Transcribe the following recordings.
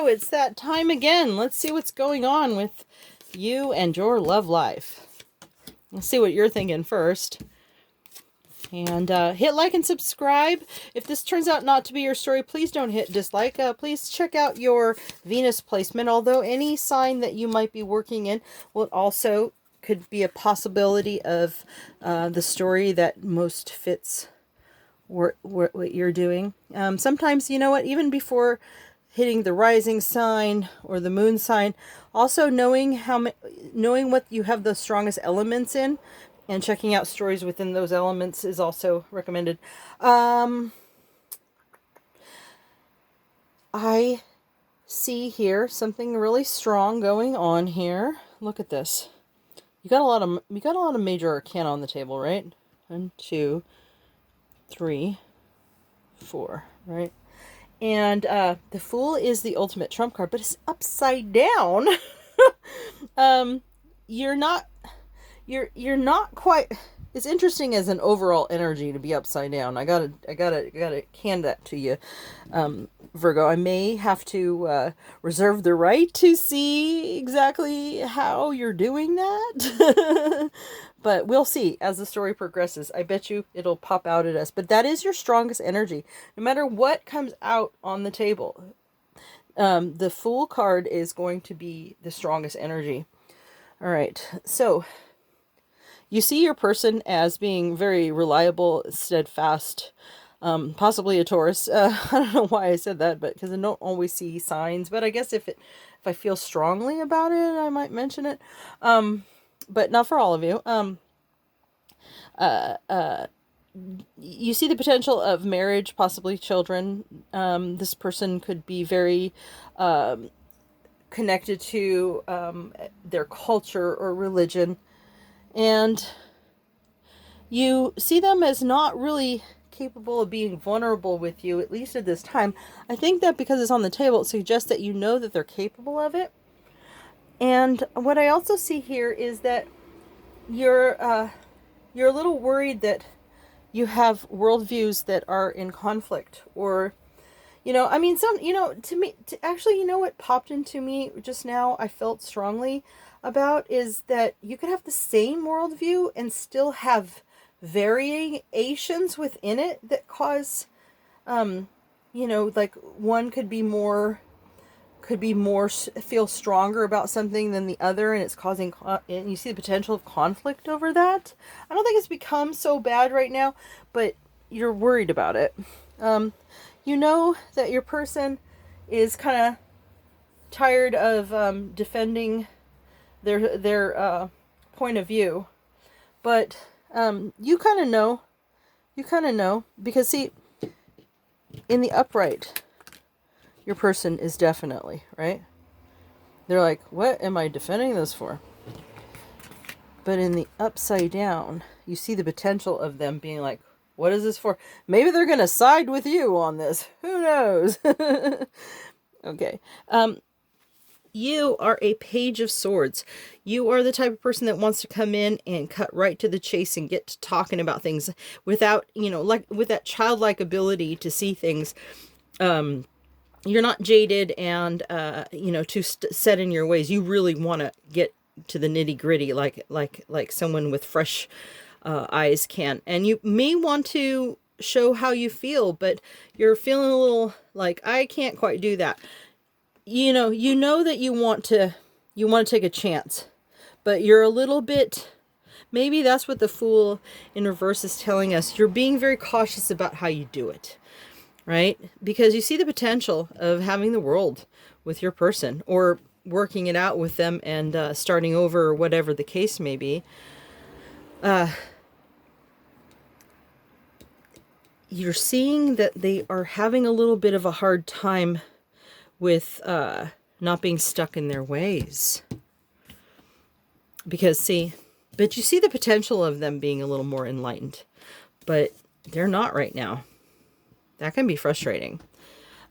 Virgo, it's that time again. Let's see what's going on with you and your love life. Let's see what you're thinking first. And hit like and subscribe. If this turns out not to be your story, please don't hit dislike. Please check out your Venus placement. Although any sign that you might be working in will also could be a possibility of the story that most fits what you're doing. Sometimes, you know what, even before hitting the rising sign or the moon sign, also knowing what you have the strongest elements in and checking out stories within those elements is also recommended. I see here something really strong going on here. Look at this. You got a lot of major arcana on the table, right? 1, 2, 3, 4, right? And the Fool is the ultimate trump card, but it's upside down. You're not quite. It's interesting as an overall energy to be upside down. I gotta hand that to you, Virgo. I may have to reserve the right to see exactly how you're doing that. But we'll see as the story progresses. I bet you it'll pop out at us. But that is your strongest energy. No matter what comes out on the table, the Fool card is going to be the strongest energy. All right. So you see your person as being very reliable, steadfast, possibly a Taurus. I don't know why I said that, but because I don't always see signs. But I guess if I feel strongly about it, I might mention it. But not for all of you. You see the potential of marriage, possibly children. This person could be very connected to their culture or religion. And you see them as not really capable of being vulnerable with you, at least at this time. I think that because it's on the table, it suggests that you know that they're capable of it. And what I also see here is that you're a little worried that you have worldviews that are in conflict, or, to me, actually, what popped into me just now, I felt strongly about, is that you could have the same worldview and still have variations within it that cause, like one could be more feel stronger about something than the other, and it's causing and you see the potential of conflict over that. I don't think it's become so bad right now, but you're worried about it. You know that your person is kind of tired of defending their point of view, but you kind of know because, see, in the upright, your person is definitely, right? They're like, what am I defending this for? But in the upside down, you see the potential of them being like, what is this for? Maybe they're going to side with you on this. Who knows? Okay. You are a Page of Swords. You are the type of person that wants to come in and cut right to the chase and get to talking about things without, like with that childlike ability to see things. You're not jaded and, too set in your ways. You really want to get to the nitty gritty, like someone with fresh eyes can. And you may want to show how you feel, but you're feeling a little like, I can't quite do that. You know that you want to take a chance, but you're a little bit, maybe that's what the Fool in reverse is telling us. You're being very cautious about how you do it. Right? Because you see the potential of having the world with your person, or working it out with them and starting over, or whatever the case may be. You're seeing that they are having a little bit of a hard time with not being stuck in their ways. Because, but you see the potential of them being a little more enlightened. But they're not right now. That can be frustrating.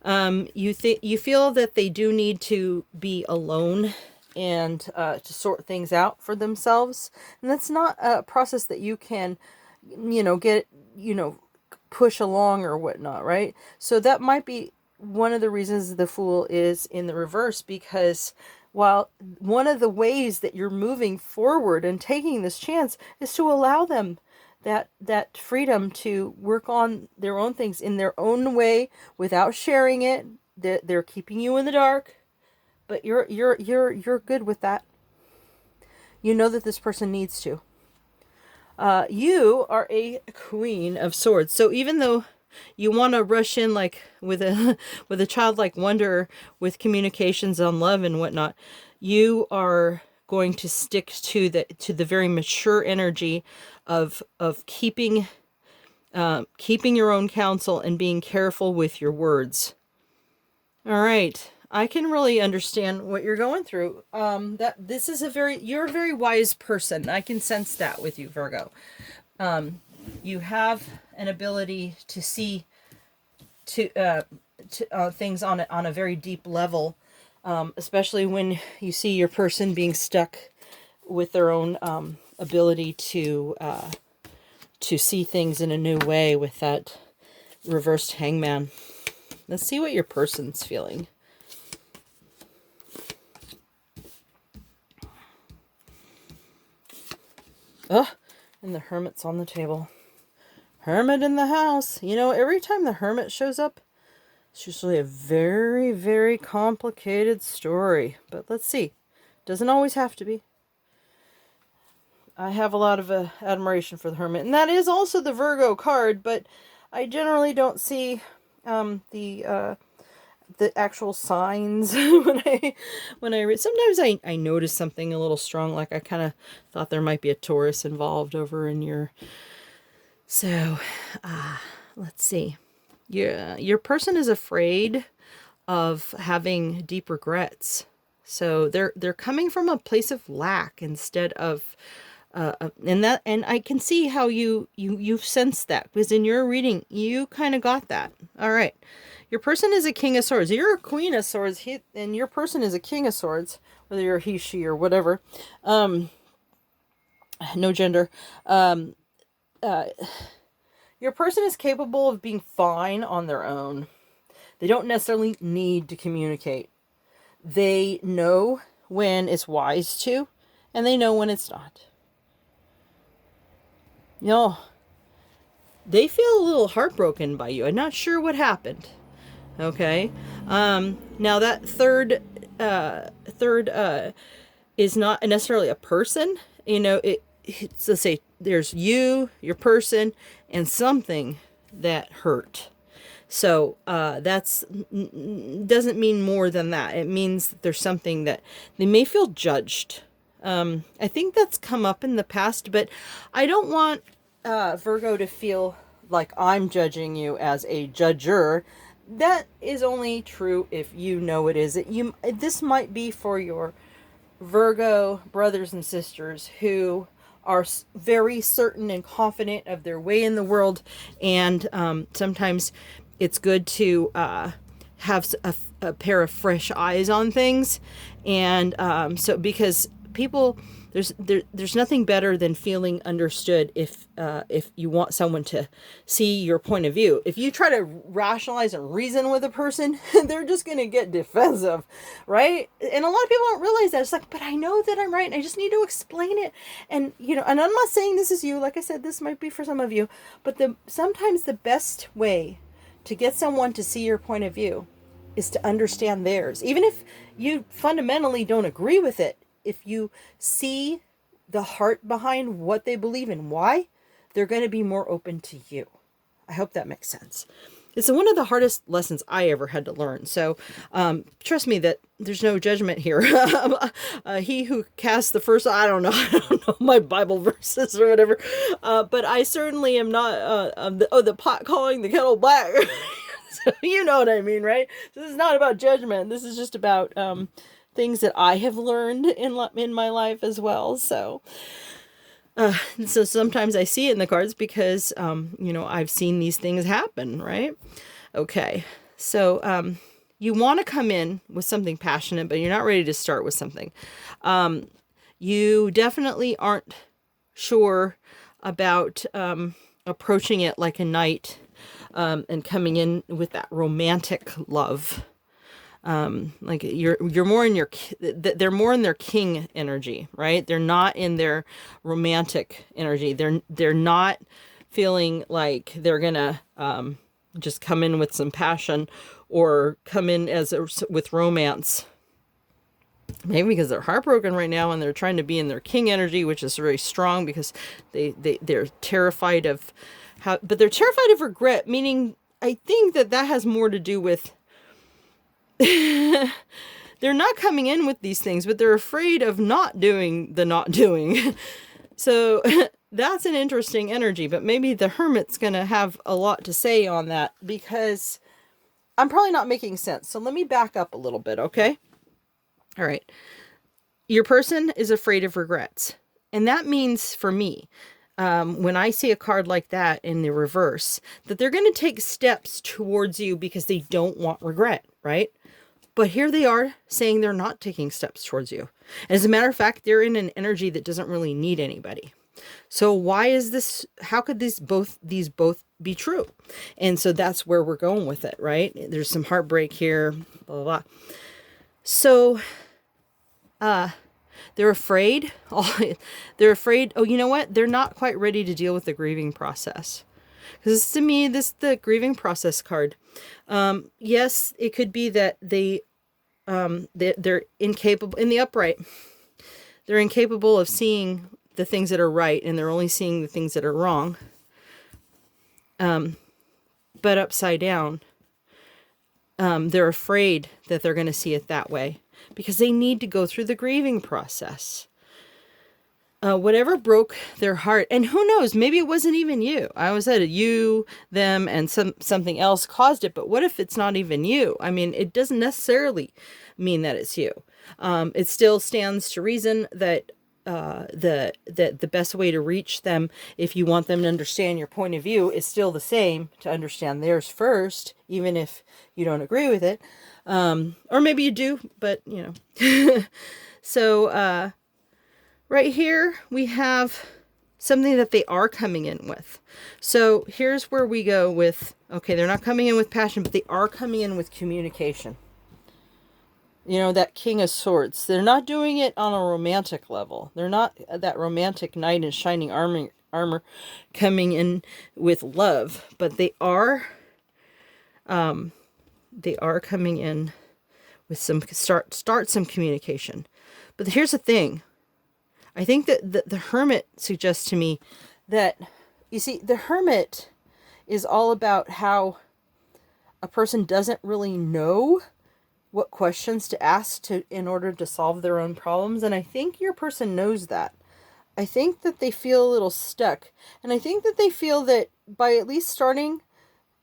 You feel that they do need to be alone and to sort things out for themselves. And that's not a process that you can, get, push along or whatnot, right? So that might be one of the reasons the Fool is in the reverse, because while one of the ways that you're moving forward and taking this chance is to allow them that freedom to work on their own things in their own way without sharing it. They're keeping you in the dark, but you're good with that. You know that this person needs to. You are a Queen of Swords. So even though you want to rush in like with a with a childlike wonder with communications on love and whatnot, you are going to stick to the very mature energy of keeping your own counsel and being careful with your words. All right. I can really understand what you're going through. You're a very wise person. I can sense that with you, Virgo. You have an ability to see things on a very deep level, especially when you see your person being stuck with their own ability to see things in a new way with that reversed Hangman. Let's see what your person's feeling. Oh, and the Hermit's on the table. Hermit in the house. You know, every time the Hermit shows up, it's usually a very, very complicated story. But let's see. Doesn't always have to be. I have a lot of admiration for the Hermit. And that is also the Virgo card, but I generally don't see the actual signs when I read. Sometimes I notice something a little strong, like I kind of thought there might be a Taurus involved over in your. So, let's see. Your person is afraid of having deep regrets. So they're coming from a place of lack instead of and I can see how you've sensed that, because in your reading you kind of got that. All right. Your person is a King of Swords. You're a Queen of Swords, and your person is a King of Swords, whether you're he, she, or whatever. No gender. Your person is capable of being fine on their own. They don't necessarily need to communicate. They know when it's wise to, and they know when it's not. You know, they feel a little heartbroken by you. I'm not sure what happened. Okay. Now that third is not necessarily a person. You know, it's, let's say there's you, your person, and something that hurt. So that's doesn't mean more than that. It means that there's something that they may feel judged. I think that's come up in the past, but I don't want Virgo to feel like I'm judging you as a judger. That is only true if you know it is. This might be for your Virgo brothers and sisters who are very certain and confident of their way in the world, and sometimes it's good to have a pair of fresh eyes on things, and so because people, there's nothing better than feeling understood if you want someone to see your point of view. If you try to rationalize and reason with a person, they're just going to get defensive, right? And a lot of people don't realize that. It's like, but I know that I'm right, and I just need to explain it. And, you know, and I'm not saying this is you. Like I said, this might be for some of you. But sometimes the best way to get someone to see your point of view is to understand theirs. Even if you fundamentally don't agree with it, if you see the heart behind what they believe and why, they're going to be more open to you. I hope that makes sense. It's one of the hardest lessons I ever had to learn. So trust me that there's no judgment here. He who casts the first, I don't know my Bible verses or whatever. But I certainly am not the pot calling the kettle black. So, you know what I mean, right? So this is not about judgment. This is just about things that I have learned in my life as well. So sometimes I see it in the cards because, you know, I've seen these things happen, right? Okay. So you want to come in with something passionate, but you're not ready to start with something. You definitely aren't sure about approaching it like a knight and coming in with that romantic love. Like you're more in your, they're more in their king energy, right? They're not in their romantic energy. They're not feeling like they're gonna just come in with some passion or come in with romance. Maybe because they're heartbroken right now and they're trying to be in their king energy, which is very strong because they're terrified of but they're terrified of regret, meaning I think that has more to do with they're not coming in with these things, but they're afraid of not doing. So that's an interesting energy, but maybe the Hermit's going to have a lot to say on that because I'm probably not making sense. So let me back up a little bit, okay? All right. Your person is afraid of regrets. And that means for me, when I see a card like that in the reverse, that they're going to take steps towards you because they don't want regret, right? But here they are saying they're not taking steps towards you. As a matter of fact, they're in an energy that doesn't really need anybody. So why is this? How could these both be true? And so that's where we're going with it, right? There's some heartbreak here, blah, blah, blah. So, they're afraid. They're afraid. Oh, you know what? They're not quite ready to deal with the grieving process. Because to me, this is the grieving process card. Yes, it could be that they're incapable in the upright. They're incapable of seeing the things that are right, and they're only seeing the things that are wrong. But upside down, they're afraid that they're going to see it that way because they need to go through the grieving process. Whatever broke their heart, and who knows, maybe it wasn't even you. I always said you, them, and something else caused it, but what if it's not even you? I mean, it doesn't necessarily mean that it's you. It still stands to reason that the best way to reach them, if you want them to understand your point of view, is still the same, to understand theirs first, even if you don't agree with it. Or maybe you do, but you know. So, right here, we have something that they are coming in with. So here's where we go with, okay, they're not coming in with passion, but they are coming in with communication. You know, that King of Swords. They're not doing it on a romantic level. They're not that romantic knight in shining armor coming in with love, but they are coming in with some start some communication. But here's the thing. I think that the Hermit suggests to me that, you see, the Hermit is all about how a person doesn't really know what questions to ask in order to solve their own problems. And I think your person knows that. I think that they feel a little stuck. And I think that they feel that by at least starting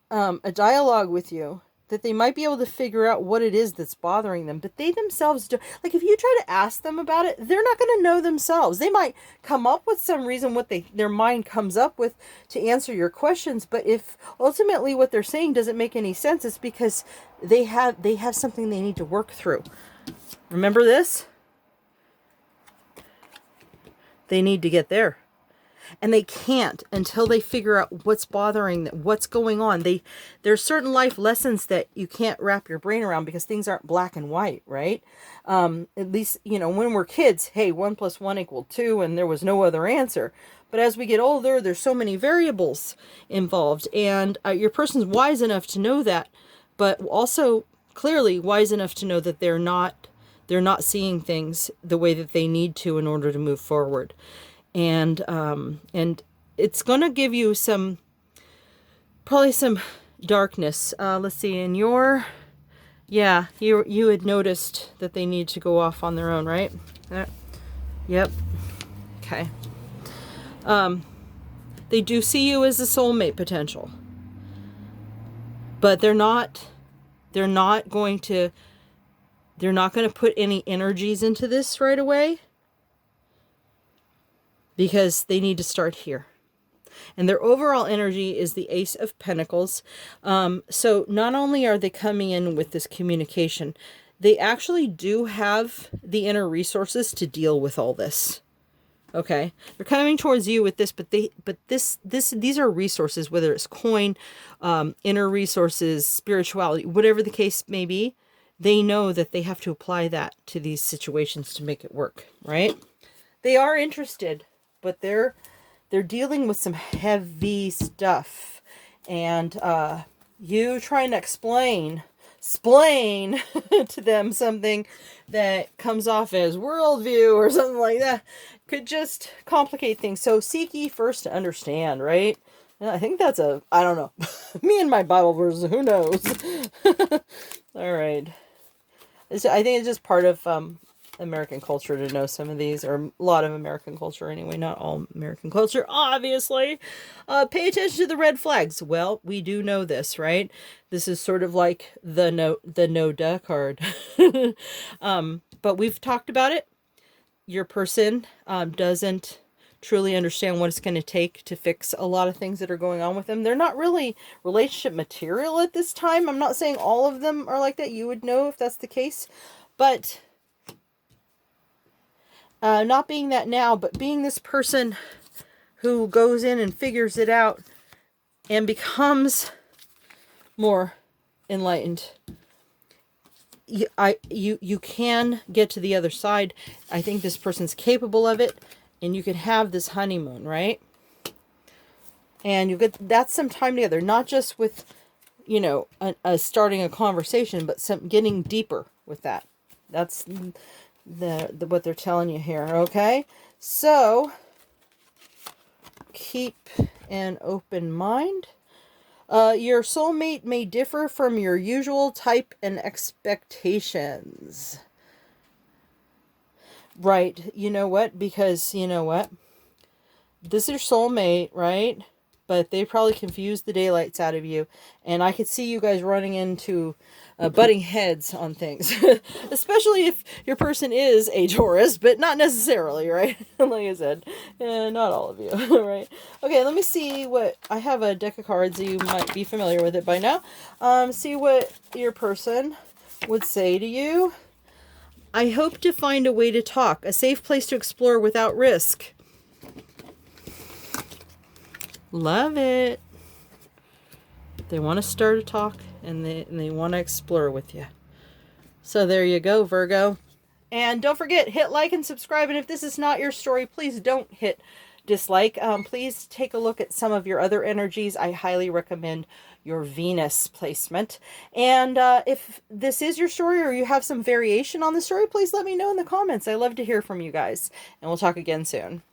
a dialogue with you, that they might be able to figure out what it is that's bothering them. But they themselves don't. Like, if you try to ask them about it, they're not going to know themselves. They might come up with some reason their mind comes up with to answer your questions. But if ultimately what they're saying doesn't make any sense, it's because they have something they need to work through. Remember this? They need to get there. And they can't until they figure out what's bothering them, what's going on. There's certain life lessons that you can't wrap your brain around because things aren't black and white, right? At least, you know, when we're kids, hey, 1 + 1 = 2, and there was no other answer. But as we get older, there's so many variables involved, and your person's wise enough to know that, but also clearly wise enough to know that they're not seeing things the way that they need to in order to move forward. And it's going to give you probably some darkness. Let's see, in you had noticed that they need to go off on their own, right? Yep. Okay. They do see you as a soulmate potential, but they're not going to put any energies into this right away, because they need to start here. And their overall energy is the Ace of Pentacles. So not only are they coming in with this communication, they actually do have the inner resources to deal with all this. Okay, they're coming towards you with this, but these are resources, whether it's coin, inner resources, spirituality, whatever the case may be. They know that they have to apply that to these situations to make it work, right? They are interested, but they're dealing with some heavy stuff, and you trying to explain to them something that comes off as worldview or something like that could just complicate things. So seek ye first to understand, right? And I think that's I don't know. Me and my Bible verses, who knows? All right. I think it's just part of American culture to know some of these, or a lot of American culture anyway, not all American culture, obviously. Pay attention to the red flags. Well, we do know this, right? This is sort of like the no duh card. But we've talked about it. Your person doesn't truly understand what it's going to take to fix a lot of things that are going on with them. They're not really relationship material at this time. I'm not saying all of them are like that. You would know if that's the case. But not being that now, but being this person who goes in and figures it out and becomes more enlightened. You can get to the other side. I think this person's capable of it, and you can have this honeymoon, right? And you get that's some time together, not just with, you know, starting a conversation, but some getting deeper with that. That's the what they're telling you here, okay? So keep an open mind. Your soulmate may differ from your usual type and expectations. Right, you know what? Because, you know what? This is your soulmate, right? But they probably confused the daylights out of you. And I could see you guys running into butting heads on things. Especially if your person is a Taurus, but not necessarily, right? Like I said, not all of you, right? Okay, let me see what... I have a deck of cards. You might be familiar with it by now. See what your person would say to you. I hope to find a way to talk. A safe place to explore without risk. Love it. They want to start a talk, and they want to explore with you. So there you go, Virgo. And don't forget, hit like and subscribe. And if this is not your story, please don't hit dislike. Please take a look at some of your other energies. I highly recommend your Venus placement. And if this is your story, or you have some variation on the story, please let me know in the comments. I love to hear from you guys. And we'll talk again soon.